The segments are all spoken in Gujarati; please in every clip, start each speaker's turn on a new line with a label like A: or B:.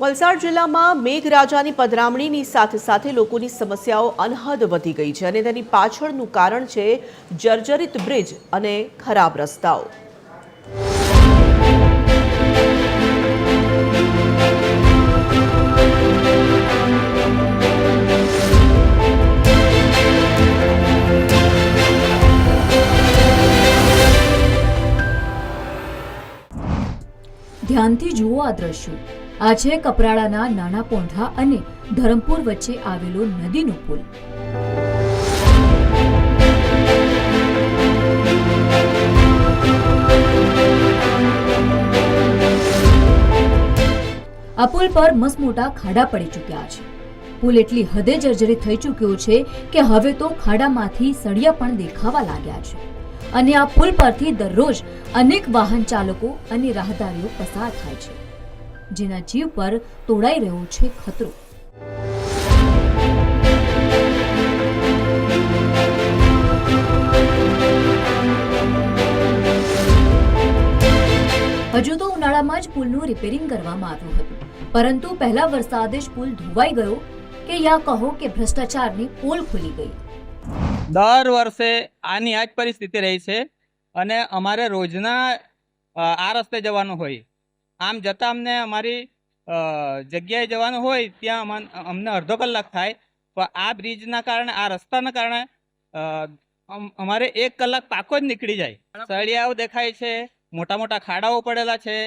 A: વલસાડ જિલ્લામાં મેઘરાજાની પધરામણીની સાથે લોકોની સમસ્યાઓ અનહદ વધી ગઈ છે અને તેની પાછળનું કારણ છે જર્જરિત બ્રિજ અને ખરાબ રસ્તાઓ।
B: ધ્યાનથી જુઓ આ દ્રશ્યો। આ છે કપરાડાના નાના પોંઢા અને ધરમપુર વચ્ચે આવેલો નદીનો પુલ। આ પુલ પર મસમોટા ખાડા પડી ચૂક્યા છે। પુલ એટલી હદે જર્જરિત થઈ ચૂક્યો છે કે હવે તો ખાડામાંથી સળિયા પણ દેખાવા લાગ્યા છે અને આ પુલ પરથી દરરોજ અનેક વાહન ચાલકો અને રાહદારીઓ પસાર થાય છે, જેના જીવ પર તોડાઈ રહ્યો છે ખતરો। હજુ તો ઉનાળામાં જ પુલનું રિપેરિંગ કરવામાં આવ્યું હતું, પરંતુ પહેલા વરસાદે જ પુલ ધોવાઈ ગયો કે યા કહો કે ભ્રષ્ટાચારની પોલ ખુલી ગઈ।
C: દર વર્ષે આની આ જ પરિસ્થિતિ રહી છે અને અમારે રોજના આ રસ્તે જવાનું હોય। આમ જતાં અમને અમારી જગ્યાએ જવાનું હોય ત્યાં અમને અડધો કલાક થાય, પણ આ બ્રિજના કારણે, આ રસ્તાના કારણે અમારે 1 કલાક પાકો જ નીકળી જાય। સળિયાઓ દેખાય છે, મોટા મોટા ખાડાઓ પડેલા છે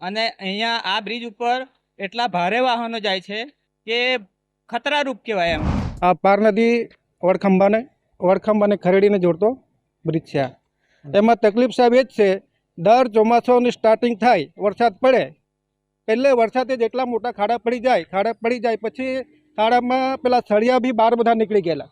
C: અને અહીંયા આ બ્રિજ ઉપર એટલા ભારે વાહનો જાય છે કે ખતરારૂપ કહેવાય એમ।
D: આ પાર નદી વડખંભાને ખરેડીને જોડતો બ્રિજ છે। એમાં તકલીફ સાહેબ એ જ છે, દર ચોમાસાની સ્ટાર્ટિંગ થાય, વરસાદ પડે પહેલે વરસાદે જેટલા મોટા ખાડા પડી જાય પછી ખાડામાં પેલા સળિયા બી બહાર બધા નીકળી ગયેલા,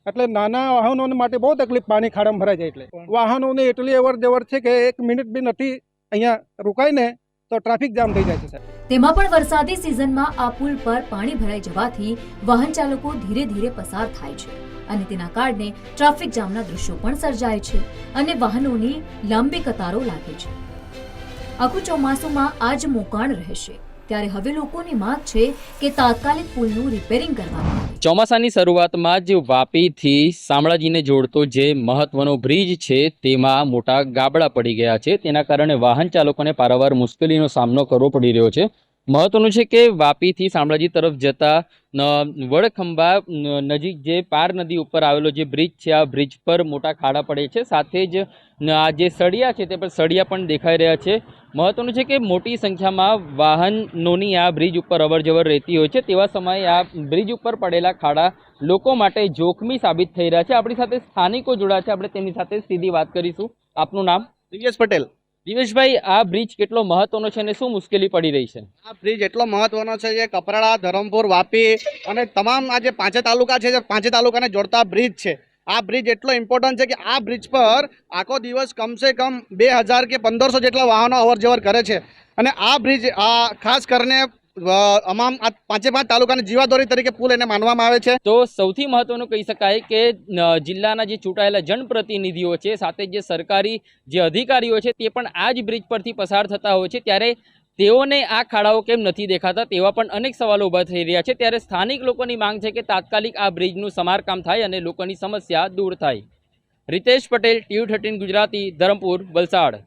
D: એટલે નાના વાહનો માટે બહુ તકલીફ, પાણી ખાડામાં ભરાઈ જાય એટલે વાહનોની એટલી અવર જવર છે કે 1 મિનિટ બી નથી અહીંયા રોકાય ને તો ટ્રાફિક જામ થઈ જાય છે સાહેબ।
B: તેમાં પણ વરસાદી સિઝનમાં આ પુલ પર પાણી ભરાઈ જવાથી વાહન ચાલકો ધીરે ધીરે પસાર થાય છે અને તેના કારણે ટ્રાફિક જામના દ્રશ્યો પણ સર્જાય છે અને વાહનોની લાંબી કતારો લાગે છે। આખું ચોમાસુમાં આ જ મોકાણ રહેશે, ત્યારે હવે લોકોની માંગ છે કે તાત્કાલિક પુલનું રિપેરિંગ કરવામાં આવે।
E: ચોમાસાની શરૂઆતમાં જ વાપીથી શામળાજીને જોડતો જે મહત્વનો બ્રિજ છે તેમાં મોટા ગાબડા પડી ગયા છે, તેના કારણે વાહન ચાલકોને પારાવાર મુશ્કેલીનો સામનો કરવો પડી રહ્યો છે। મહત્વનું છે કે વાપીથી શામળાજી તરફ જતા વડખંભા નજીક જે પાર નદી ઉપર આવેલો જે બ્રિજ છે, આ બ્રિજ પર મોટા ખાડા પડે છે, સાથે જ આ જે સળિયા છે તે પર સળિયા પણ દેખાઈ રહ્યા છે। મહત્વનું છે કે મોટી સંખ્યામાં વાહનોની આ બ્રિજ ઉપર અવરજવર રહેતી હોય છે, તેવા સમયે આ બ્રિજ ઉપર પડેલા ખાડા લોકો માટે જોખમી સાબિત થઈ રહ્યા છે। આપણી સાથે સ્થાનિકો જોડાયા છે, આપણે તેમની સાથે સીધી વાત કરીશું। આપનું નામ?
F: દિવ્યેશ પટેલ।
E: દિવેશભાઈ, આ બ્રિજ કેટલો મહત્વનો છે અને શું મુશ્કેલી પડી રહી છે?
F: આ બ્રિજ એટલો મહત્વનો છે જે કપરાડા, ધરમપુર, વાપી અને તમામ આ જે 5 તાલુકા છે, જે 5 તાલુકાને જોડતા બ્રિજ છે, આ બ્રિજ એટલો ઇમ્પોર્ટન્ટ છે કે આ બ્રિજ પર આખો દિવસ કમસે કમ 2000 કે 1500 જેટલા વાહનો અવર જવર કરે છે અને આ બ્રિજ ખાસ કરીને તમામ આ 5 તાલુકાની જીવાદોરી તરીકે પુલ એને માનવામાં આવે છે।
E: તો સૌથી મહત્વનું કહી શકાય કે જિલ્લાના જે ચૂંટાયેલા જનપ્રતિનિધિઓ છે, સાથે જે સરકારી જે અધિકારીઓ છે, તે પણ આ જ બ્રિજ પરથી પસાર થતા હોય છે, ત્યારે તેઓને આ ખાડાઓ કેમ નથી દેખાતા તેવા પણ અનેક સવાલો ઊભા થઈ રહ્યા છે। ત્યારે સ્થાનિક લોકોની માંગ છે કે તાત્કાલિક આ બ્રિજનું સમારકામ થાય અને લોકોની સમસ્યા દૂર થાય। રિતેશ પટેલ, TV13 ગુજરાતી, ધરમપુર, વલસાડ।